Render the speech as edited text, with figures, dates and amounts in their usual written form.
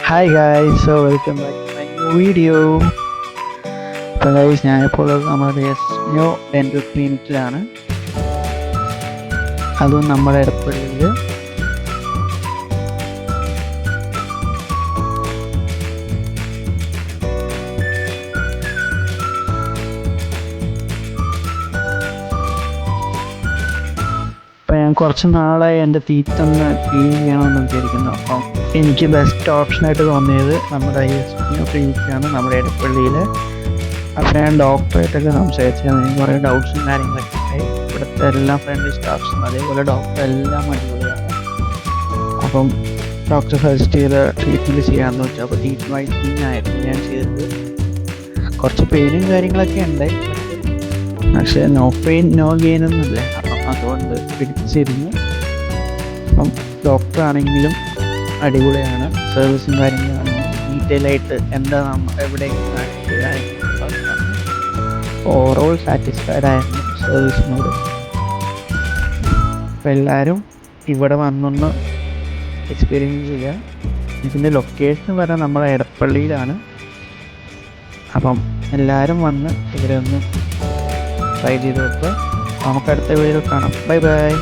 Hi guys, so welcome back to my new video. അപ്പോൾ guys, ഞാനിപ്പോൾ നമ്മുടെ new dental ക്ലിനിക്കിലാണ്. അതും നമ്മുടെ ഇടപ്പള്ളിയിൽ. അപ്പോൾ ഞാൻ കുറച്ച് നാളായി എൻ്റെ ടീത്തൊന്ന് ക്ലീൻ ചെയ്യണമെന്ന് വിചാരിക്കുന്നു. അപ്പം എനിക്ക് ബെസ്റ്റ് ഓപ്ഷനായിട്ട് തോന്നിയത് നമ്മുടെ ന്യൂ ക്ലിനിക്കാണ്, നമ്മുടെ ഇടപ്പള്ളിയിൽ. അപ്പോൾ ഞാൻ ഡോക്ടറായിട്ടൊക്കെ സംസാരിച്ചാൽ കുറേ ഡൗട്ട്സും കാര്യങ്ങളൊക്കെ ഉണ്ടായി. ഇവിടുത്തെ എല്ലാ ഫ്രണ്ട്ലി സ്റ്റാഫ്സും അതേപോലെ ഡോക്ടർ എല്ലാം അടിപൊളിയാണ്. അപ്പം ഡോക്ടർ സജസ്റ്റ് ചെയ്ത ട്രീറ്റ്മെൻറ്റ് ചെയ്യാമെന്ന് വെച്ചാൽ അപ്പോൾ ടീത്ത് വൈറ്റനിങ് ആയിരുന്നു ഞാൻ ചെയ്തത്. കുറച്ച് പെയിനും കാര്യങ്ങളൊക്കെ ഉണ്ടായി, പക്ഷേ നോ പെയിൻ നോ ഗെയിൻ ഒന്നുമില്ല. അപ്പം അതുകൊണ്ട് പിടിച്ചിരുന്നു. അപ്പം ഡോക്ടറാണെങ്കിലും അടിപൊളിയാണ്, സർവീസും കാര്യങ്ങളാണെങ്കിലും ഡീറ്റെയിൽ ആയിട്ട് എന്താ നമ്മൾ എവിടേക്ക് ഓവറോൾ സാറ്റിസ്ഫൈഡ് ആയിരുന്നു സർവീസിനോട്. അപ്പം എല്ലാവരും ഇവിടെ വന്നൊന്ന് എക്സ്പീരിയൻസ് ചെയ്യുക. ഇതിൻ്റെ ലൊക്കേഷൻ വരെ നമ്മുടെ എടപ്പള്ളിയിലാണ്. അപ്പം എല്ലാവരും വന്ന് ഇവിടെ ഒന്ന് ട്രൈ ചെയ്ത് നോക്കുക. നമുക്ക് അടുത്ത വീഡിയോയിൽ കാണാം. Bye bye.